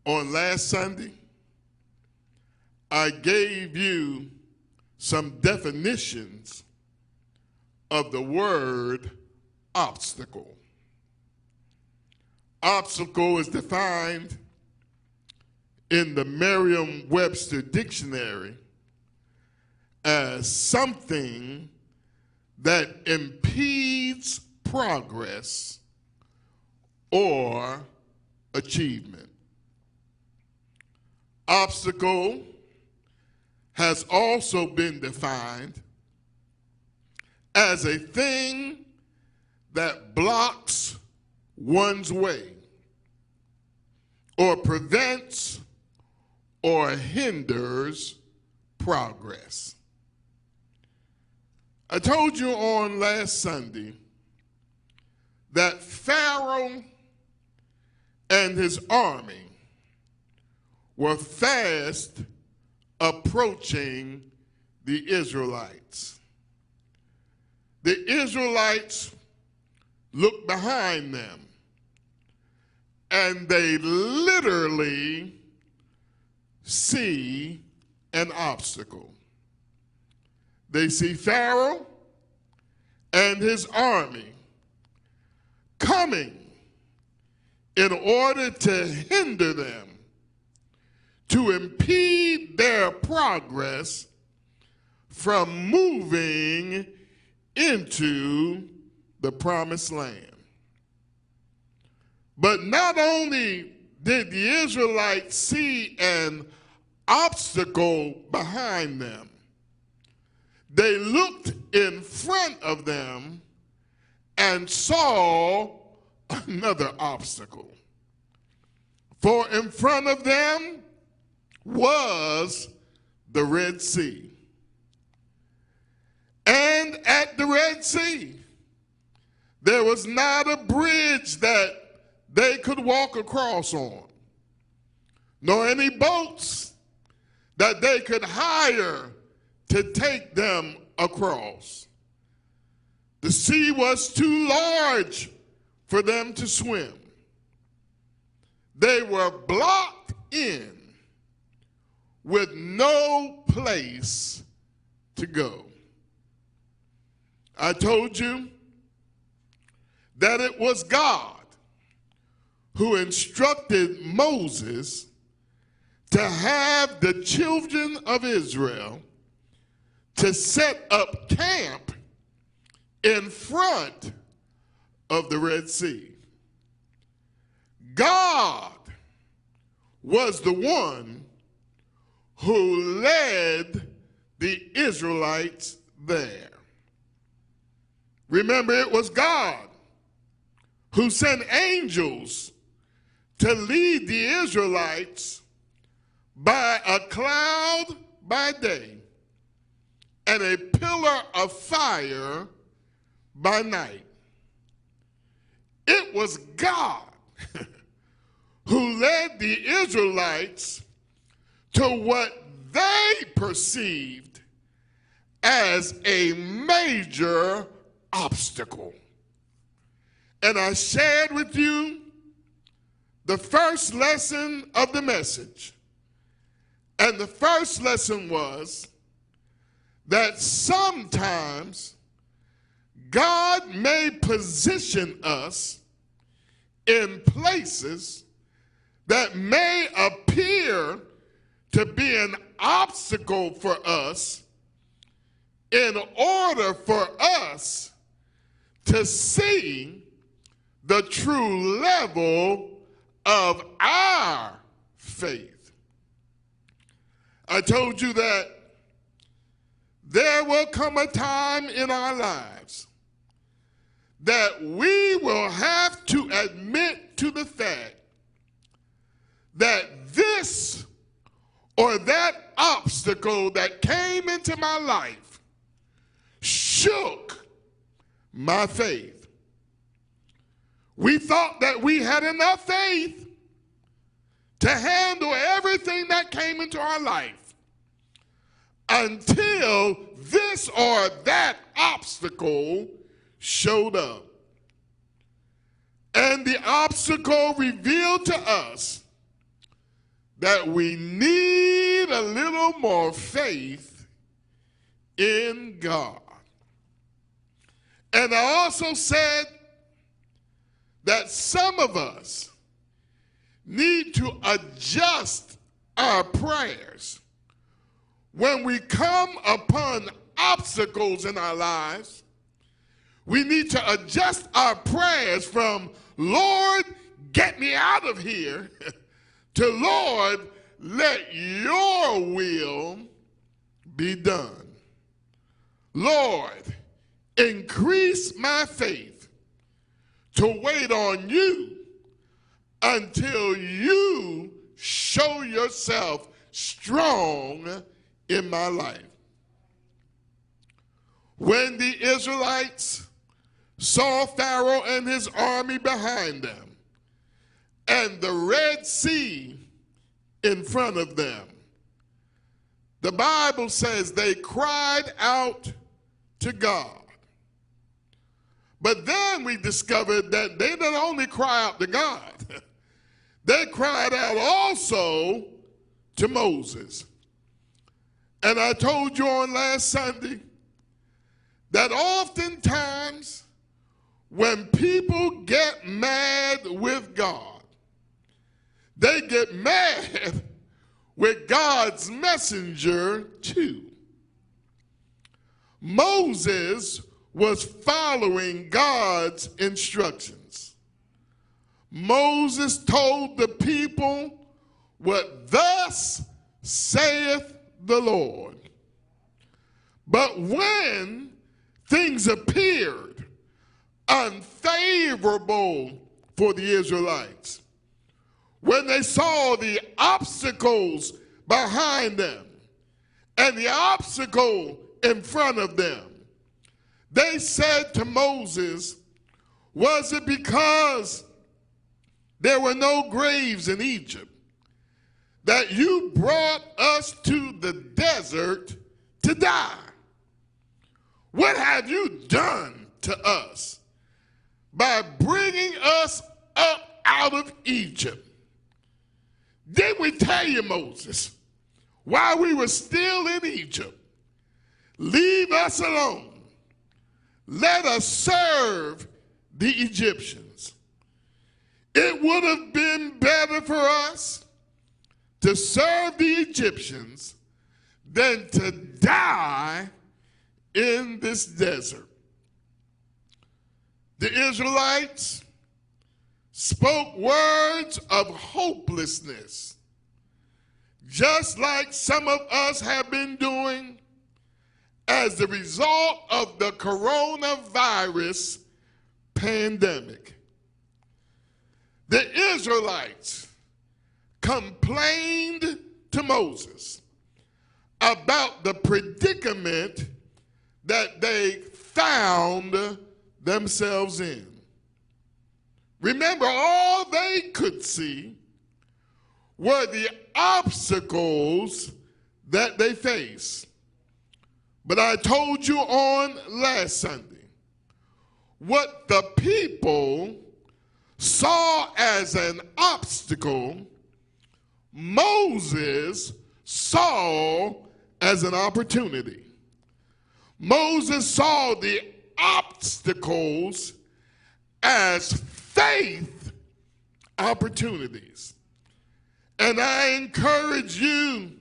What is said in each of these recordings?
On last Sunday, I gave you some definitions of the word obstacle. Obstacle is defined in the Merriam-Webster dictionary as something that impedes progress or achievement. Obstacle has also been defined as a thing that blocks one's way or prevents or hinders progress. I told you on last Sunday that Pharaoh and his army were fast approaching the Israelites. The Israelites looked behind them, and they literally see an obstacle. They see Pharaoh and his army coming in order to hinder them, to impede their progress from moving into the promised land. But not only did the Israelites see an obstacle behind them, they looked in front of them and saw another obstacle. For in front of them was the Red Sea. And at the Red Sea, there was not a bridge that they could walk across on, nor any boats that they could hire to take them across. The sea was too large for them to swim. They were blocked in with no place to go. I told you that it was God who instructed Moses to have the children of Israel to set up camp in front of the Red Sea. God was the one who led the Israelites there. Remember, it was God who sent angels to lead the Israelites by a cloud by day and a pillar of fire by night. It was God who led the Israelites to what they perceived as a major obstacle. And I shared with you the first lesson of the message. And the first lesson was that sometimes God may position us in places that may appear to be an obstacle for us in order for us to see the true level of our faith. I told you that there will come a time in our lives that we will have to admit to the fact that this or that obstacle that came into my life shook my faith. We thought that we had enough faith to handle everything that came into our life until this or that obstacle showed up. And the obstacle revealed to us that we need a little more faith in God. And I also said that some of us need to adjust our prayers when we come upon obstacles in our lives. We need to adjust our prayers from, Lord, get me out of here, to, Lord, let your will be done. Lord, increase my faith to wait on you until you show yourself strong in my life. When the Israelites saw Pharaoh and his army behind them and the Red Sea in front of them, the Bible says they cried out to God. But then we discovered that they didn't only cry out to God, they cried out also to Moses. And I told you on last Sunday that oftentimes when people get mad with God, they get mad with God's messenger too. Moses was following God's instructions. Moses told the people what thus saith the Lord. But when things appeared unfavorable for the Israelites, when they saw the obstacles behind them and the obstacle in front of them, they said to Moses, was it because there were no graves in Egypt that you brought us to the desert to die? What have you done to us by bringing us up out of Egypt? Didn't we tell you, Moses, while we were still in Egypt, leave us alone. Let us serve the Egyptians. It would have been better for us to serve the Egyptians than to die in this desert. The Israelites spoke words of hopelessness, just like some of us have been doing as the result of the coronavirus pandemic. The Israelites complained to Moses about the predicament that they found themselves in. Remember, all they could see were the obstacles that they faced. But I told you on last Sunday, what the people saw as an obstacle, Moses saw as an opportunity. Moses saw the obstacles as faith opportunities. And I encourage you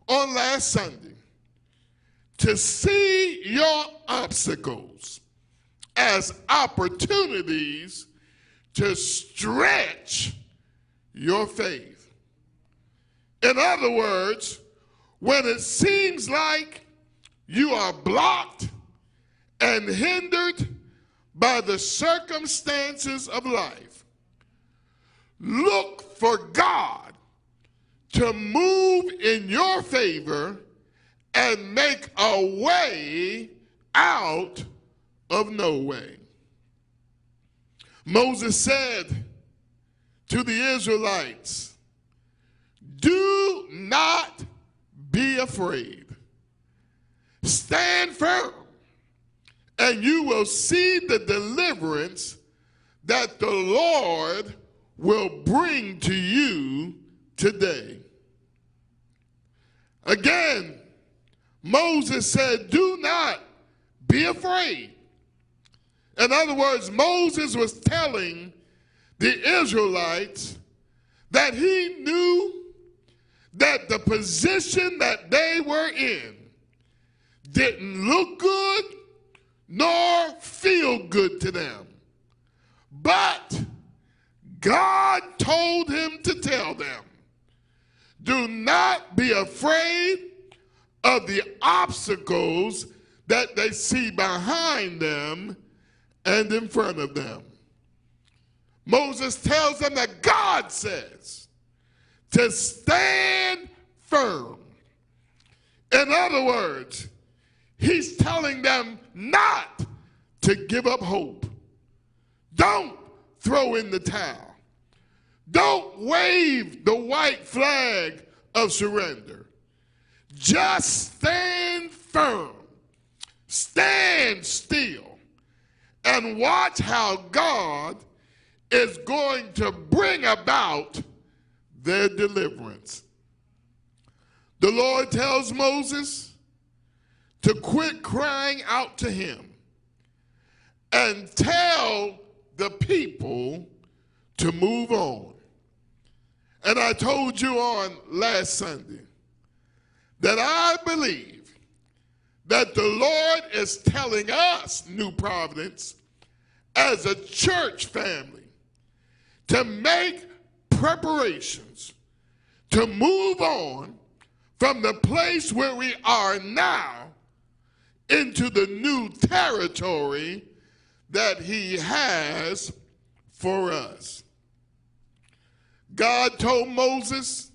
on last Sunday to see your obstacles as opportunities to stretch your faith. In other words, when it seems like you are blocked and hindered by the circumstances of life, look for God to move in your favor and make a way out of no way. Moses said to the Israelites, do not be afraid. Stand firm, and you will see the deliverance that the Lord will bring to you today. today. Again, Moses said, do not be afraid. In other words, Moses was telling the Israelites that he knew that the position that they were in didn't look good nor feel good to them. But God told him to tell them, do not be afraid of the obstacles that they see behind them and in front of them. Moses tells them that God says to stand firm. In other words, he's telling them not to give up hope. Don't throw in the towel. Don't wave the white flag of surrender. Just stand firm. Stand still and watch how God is going to bring about their deliverance. The Lord tells Moses to quit crying out to him and tell the people to move on. And I told you on last Sunday that I believe that the Lord is telling us, New Providence, as a church family, to make preparations to move on from the place where we are now into the new territory that he has for us. God told Moses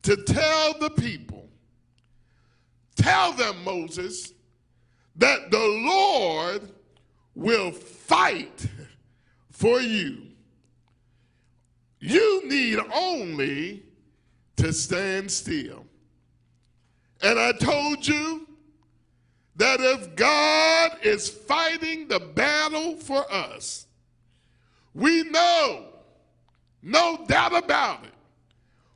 to tell the people, tell them, Moses, that the Lord will fight for you. You need only to stand still. And I told you that if God is fighting the battle for us, we know, no doubt about it,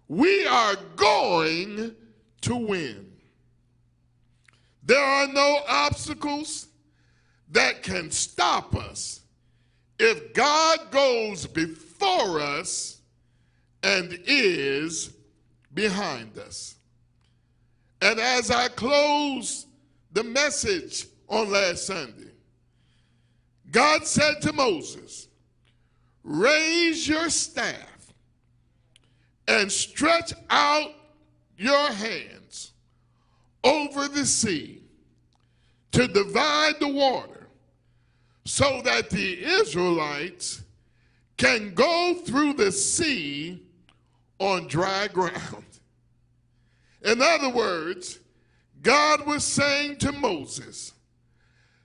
we are going to win. There are no obstacles that can stop us if God goes before us and is behind us. And as I close the message on last Sunday, God said to Moses, raise your staff and stretch out your hands over the sea to divide the water so that the Israelites can go through the sea on dry ground. In other words, God was saying to Moses,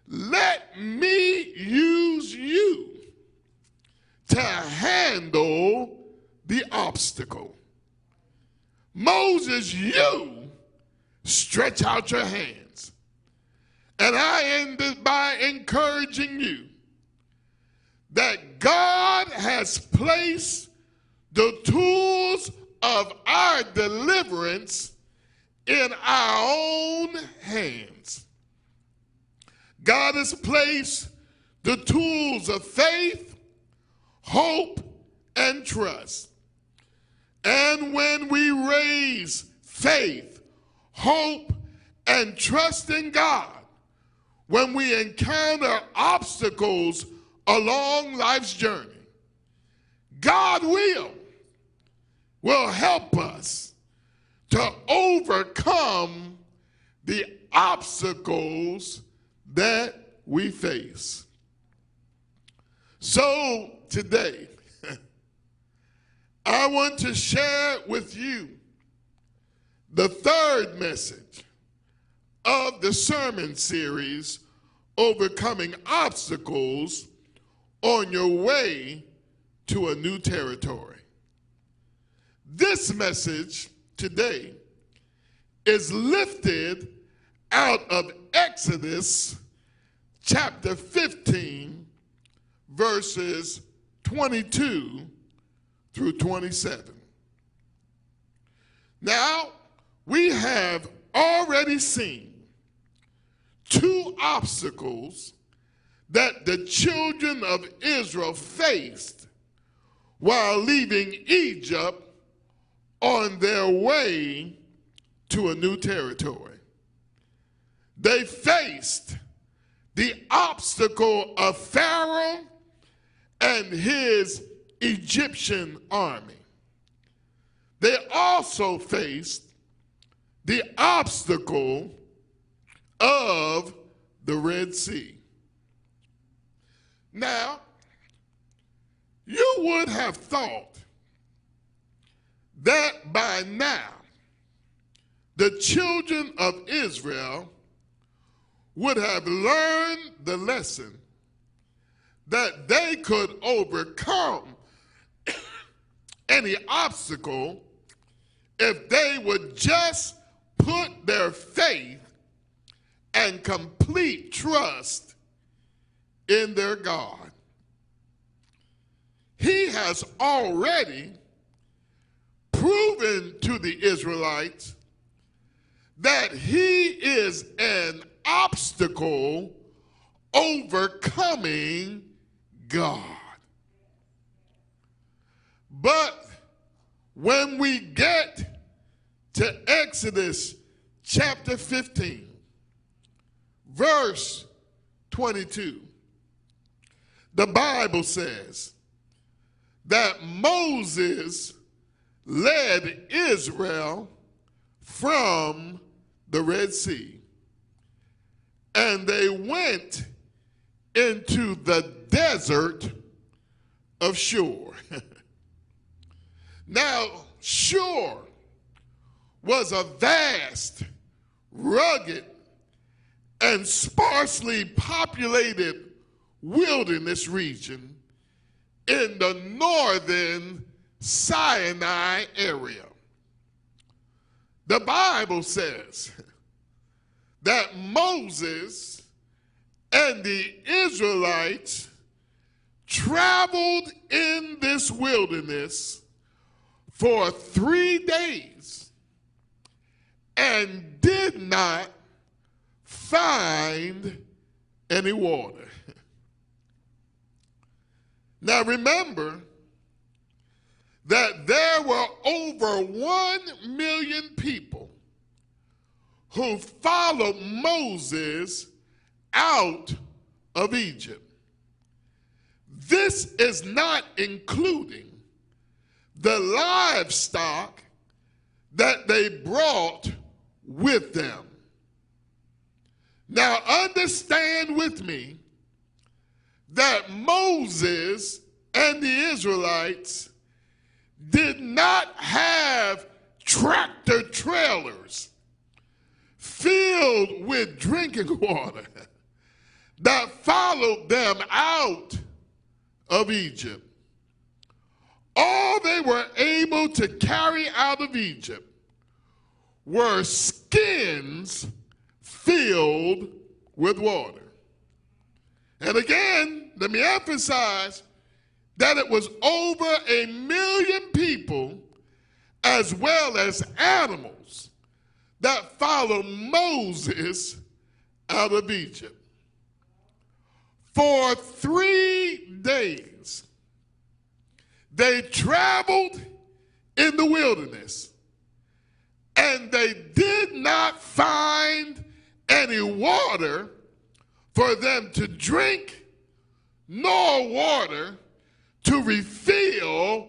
let me use you to handle the obstacle. Moses, you stretch out your hands. And I ended by encouraging you that God has placed the tools of our deliverance in our own hands. God has placed the tools of faith, hope, and trust. And when we raise faith, hope, and trust in God, when we encounter obstacles along life's journey, God will help us to overcome the obstacles that we face. So today, I want to share with you the third message of the sermon series, Overcoming Obstacles on Your Way to a New Territory. This message today is lifted out of Exodus chapter 15, verses 22 through 27. Now, we have already seen two obstacles that the children of Israel faced while leaving Egypt on their way to a new territory. They faced the obstacle of Pharaoh and his Egyptian army. They also faced the obstacle of the Red Sea. Now, you would have thought that by now the children of Israel would have learned the lesson that they could overcome any obstacle if they would just put their faith and complete trust in their God. He has already proven to the Israelites that he is an obstacle overcoming God. But when we get to Exodus chapter 15, verse 22, the Bible says that Moses led Israel from the Red Sea, and they went into the desert of Shur. Now, Shur was a vast, rugged, and sparsely populated wilderness region in the northern Sinai area. The Bible says that Moses and the Israelites traveled in this wilderness for 3 days and did not find any water. Now remember that there were over 1 million people who followed Moses out of Egypt. This is not including the livestock that they brought with them. Now understand with me that Moses and the Israelites did not have tractor trailers filled with drinking water that followed them out of Egypt. All they were able to carry out of Egypt were skins filled with water. And again, let me emphasize that it was over 1 million people as well as animals that followed Moses out of Egypt. For 3 days, they traveled in the wilderness, and they did not find any water for them to drink, nor water to refill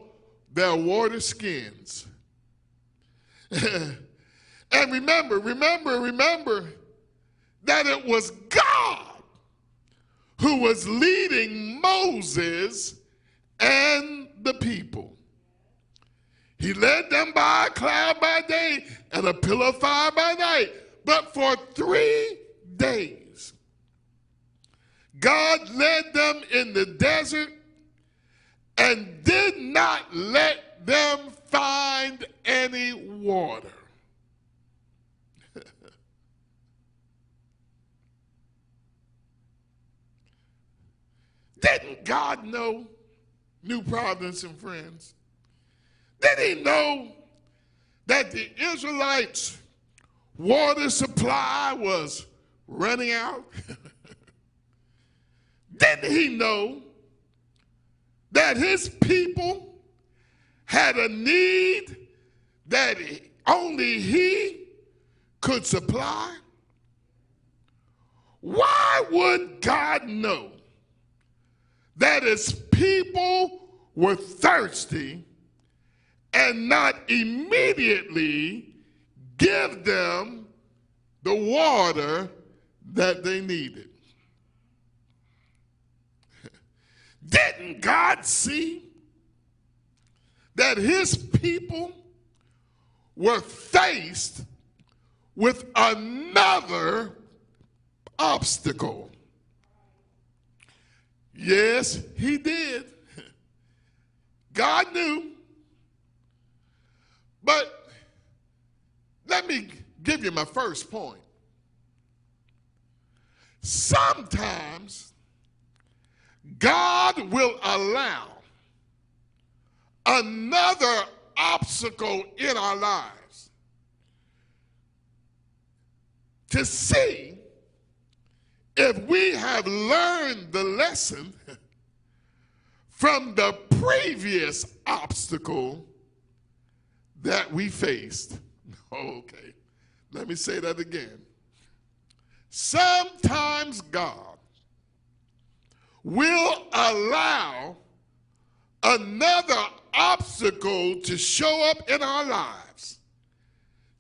their water skins. And remember that it was God who was leading Moses and the people. He led them by a cloud by day and a pillar of fire by night. But for 3 days, God led them in the desert and did not let them find any water. Didn't God know, New Providence and friends? Did he know that the Israelites' water supply was running out? Didn't he know that his people had a need that only he could supply? Why would God know that his people were thirsty and not immediately give them the water that they needed? Didn't God see that his people were faced with another obstacle? Yes, he did. God knew. But let me give you my first point. Sometimes God will allow another obstacle in our lives to see if we have learned the lesson from the previous obstacle that we faced. Okay, let me say that again. Sometimes God will allow another obstacle to show up in our lives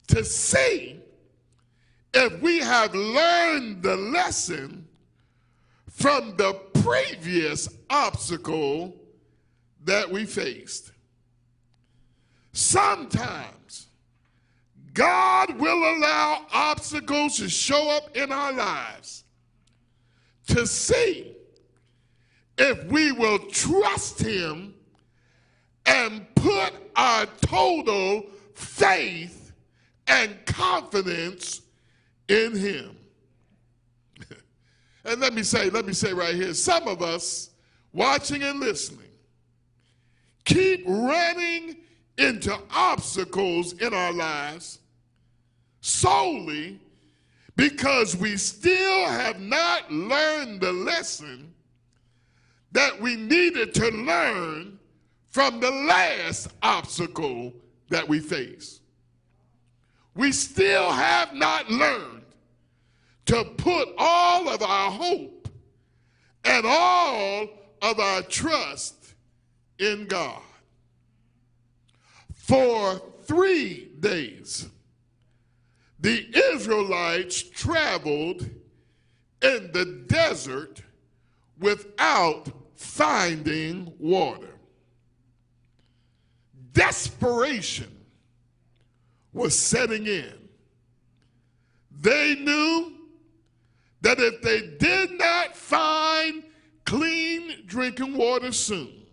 to see if we have learned the lesson from the previous obstacle that we faced. Sometimes God will allow obstacles to show up in our lives to see if we will trust him and put our total faith and confidence in him. And let me say right here, some of us watching and listening keep running into obstacles in our lives solely because we still have not learned the lesson that we needed to learn from the last obstacle that we faced. We still have not learned to put all of our hope and all of our trust in God. For 3 days, the Israelites traveled in the desert without finding water. Desperation was setting in. They knew that if they did not find clean drinking water soon,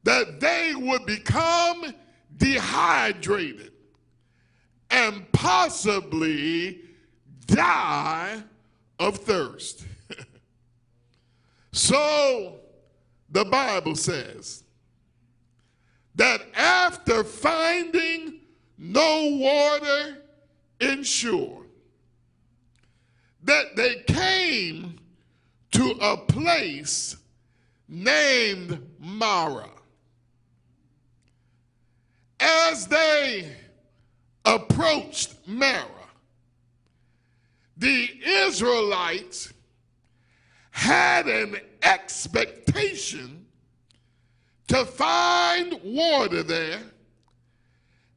that they would become dehydrated and possibly die of thirst. So the Bible says that after finding no water in shore, that they came to a place named Mara. As they approached Mara, the Israelites had an expectation to find water there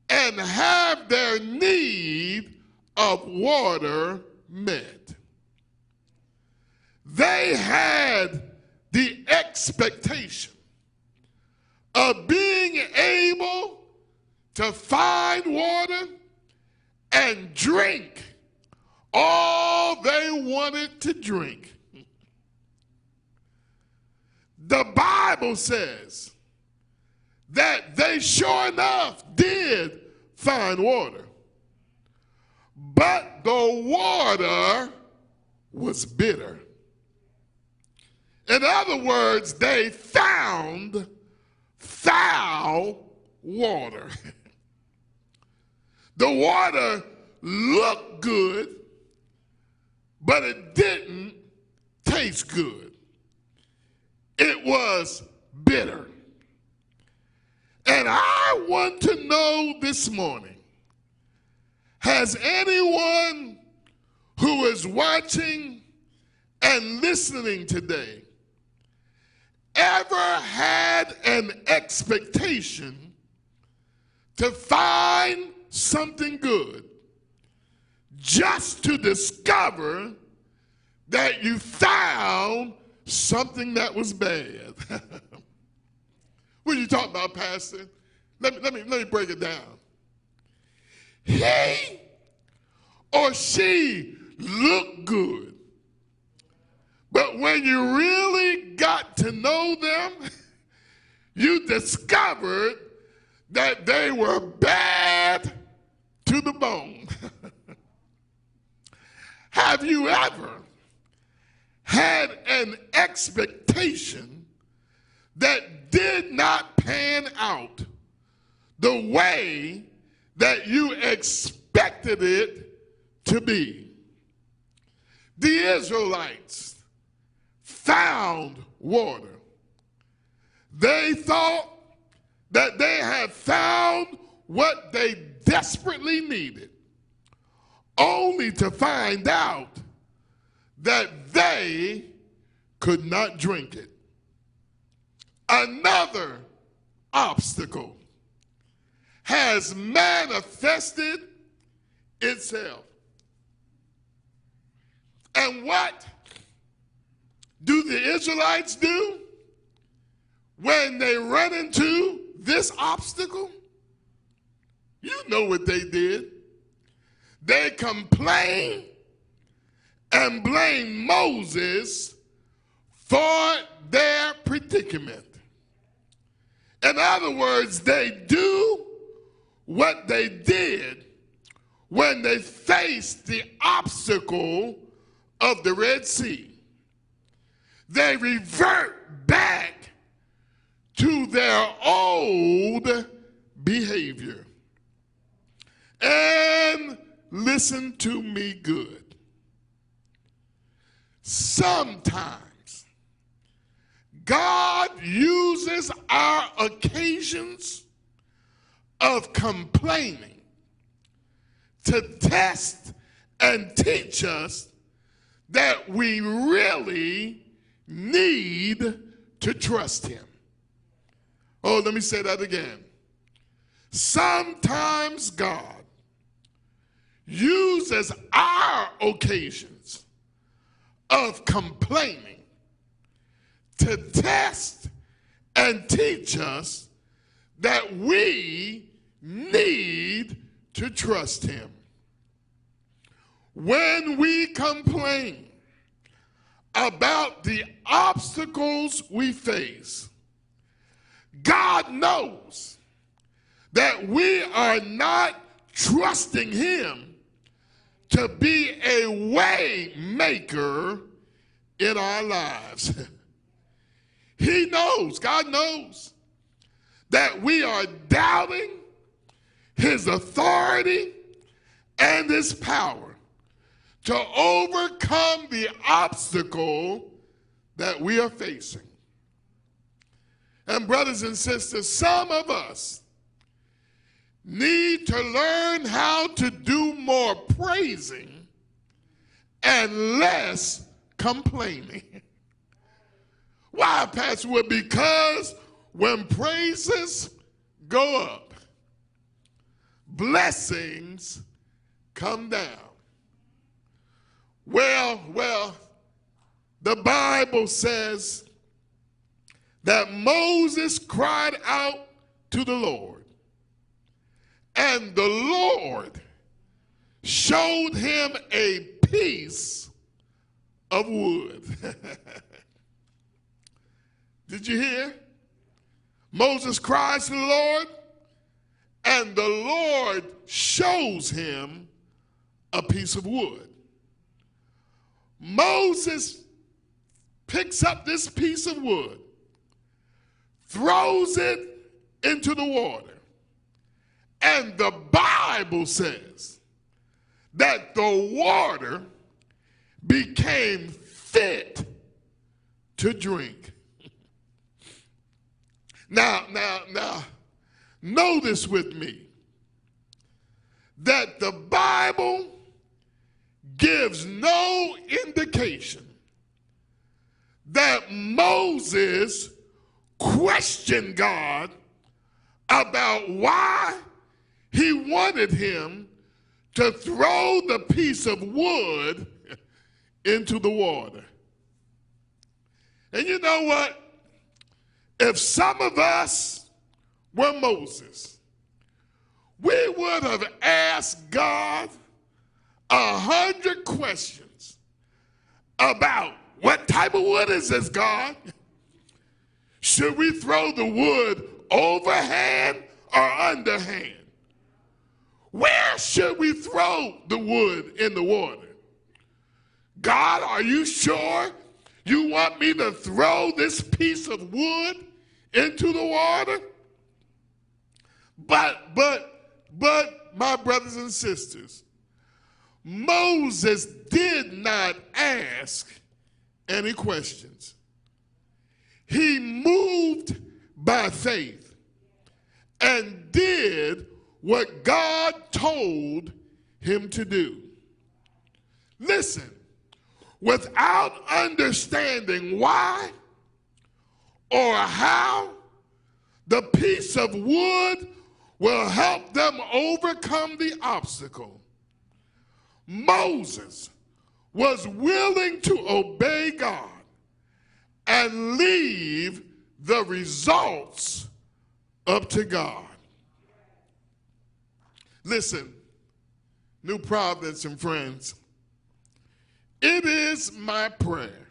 and have their need of water met. They had the expectation of being able to find water and drink all they wanted to drink. The Bible says that they sure enough did find water, but the water was bitter. In other words, they found foul water. The water looked good, but it didn't taste good. It was bitter. And I want to know this morning, has anyone who is watching and listening today ever had an expectation to find something good just to discover that you found something that was bad? What are you talking about, Pastor? Let me break it down. He or she looked good, but when you really got to know them, you discovered that they were bad to the bone. Have you ever had an expectation that did not pan out the way that you expected it to be? The Israelites found water. They thought that they had found what they desperately needed, only to find out that they could not drink it. Another obstacle has manifested itself. And what do the Israelites do when they run into this obstacle? You know what they did. They complain and blame Moses for their predicament. In other words, they do what they did when they faced the obstacle of the Red Sea. They revert back to their old behavior. And listen to me good. Sometimes God uses our occasions of complaining to test and teach us that we really need to trust him. Oh, let me say that again. Sometimes God uses our occasions of complaining to test and teach us that we need to trust him. When we complain about the obstacles we face, God knows that we are not trusting him to be a way maker in our lives. He knows, God knows, that we are doubting his authority and his power to overcome the obstacle that we are facing. And brothers and sisters, some of us need to learn how to do more praising and less complaining. Why, Pastor? Well, because when praises go up, blessings come down. Well, the Bible says that Moses cried out to the Lord, and the Lord showed him a piece of wood. Did you hear? Moses cries to the Lord, and the Lord shows him a piece of wood. Moses picks up this piece of wood, throws it into the water, and the bottom Bible says that the water became fit to drink. Now, notice with me that the Bible gives no indication that Moses questioned God about why he wanted him to throw the piece of wood into the water. And you know what? If some of us were Moses, we would have asked God 100 questions about what type of wood is this, God? Should we throw the wood overhand or underhand? Where should we throw the wood in the water? God, are you sure you want me to throw this piece of wood into the water? But, my brothers and sisters, Moses did not ask any questions. He moved by faith and did what God told him to do. Listen, without understanding why or how the piece of wood will help them overcome the obstacle, Moses was willing to obey God and leave the results up to God. Listen, New Providence and friends, it is my prayer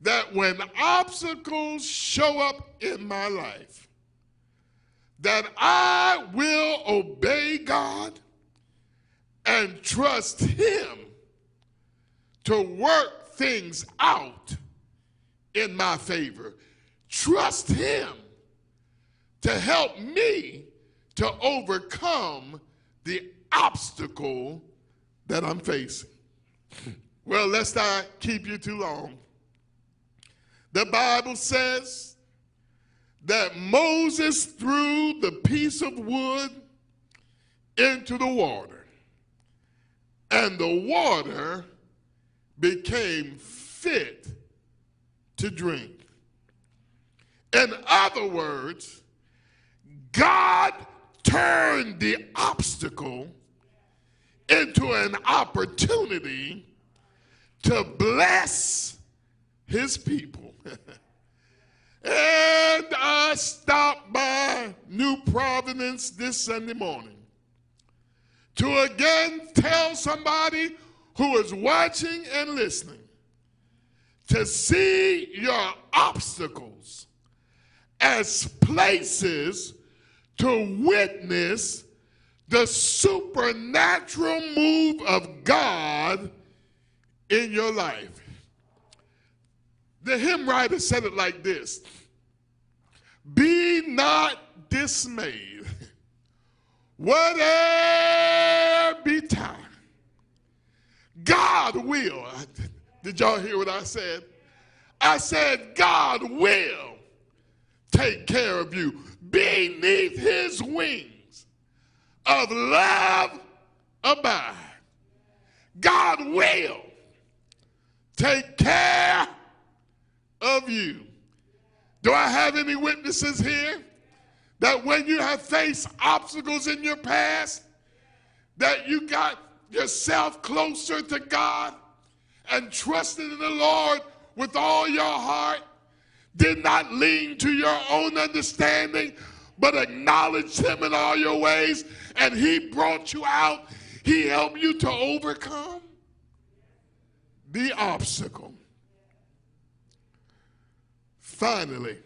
that when obstacles show up in my life, that I will obey God and trust him to work things out in my favor. Trust him to help me to overcome the obstacle that I'm facing. Well, lest I keep you too long, the Bible says that Moses threw the piece of wood into the water, and the water became fit to drink. In other words, God turned the obstacle into an opportunity to bless his people. And I stopped by New Providence this Sunday morning to again tell somebody who is watching and listening to see your obstacles as places to witness the supernatural move of God in your life. The hymn writer said it like this: be not dismayed, whatever betide, God will. Did y'all hear what I said? I said God will take care of you. Beneath his wings of love abide. God will take care of you. Do I have any witnesses here that when you have faced obstacles in your past, that you got yourself closer to God and trusted in the Lord with all your heart, did not lean to your own understanding, but acknowledged him in all your ways, and he brought you out? He helped you to overcome the obstacle. Finally,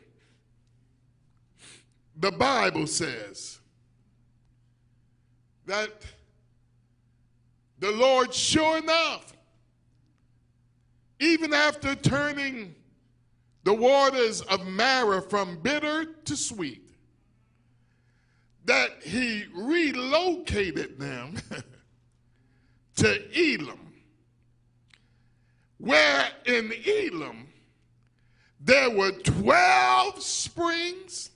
the Bible says that the Lord, sure enough, even after turning the waters of Marah from bitter to sweet, that he reloaded relocated them to Elam, where in Elam there were 12 springs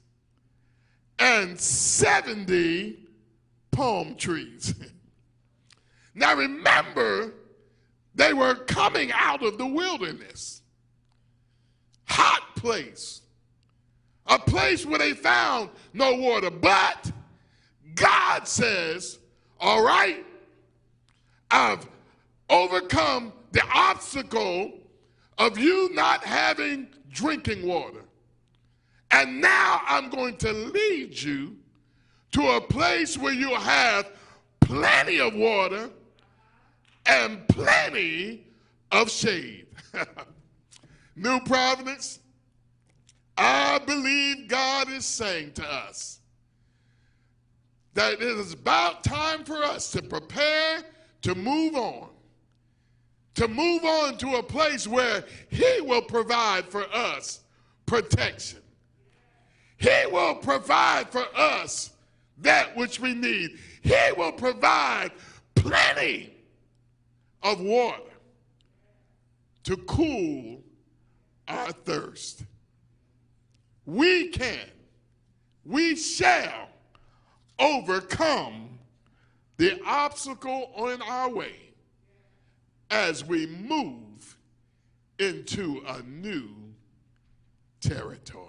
and 70 palm trees. Now remember, they were coming out of the wilderness. Hot place. A place where they found no water. But God says, all right, I've overcome the obstacle of you not having drinking water. And now I'm going to lead you to a place where you'll have plenty of water and plenty of shade. New Providence, I believe God is saying to us that it is about time for us to prepare to move on to a place where he will provide for us protection. He will provide for us that which we need. He will provide plenty of water to cool our thirst. We shall overcome the obstacle on our way as we move into a new territory.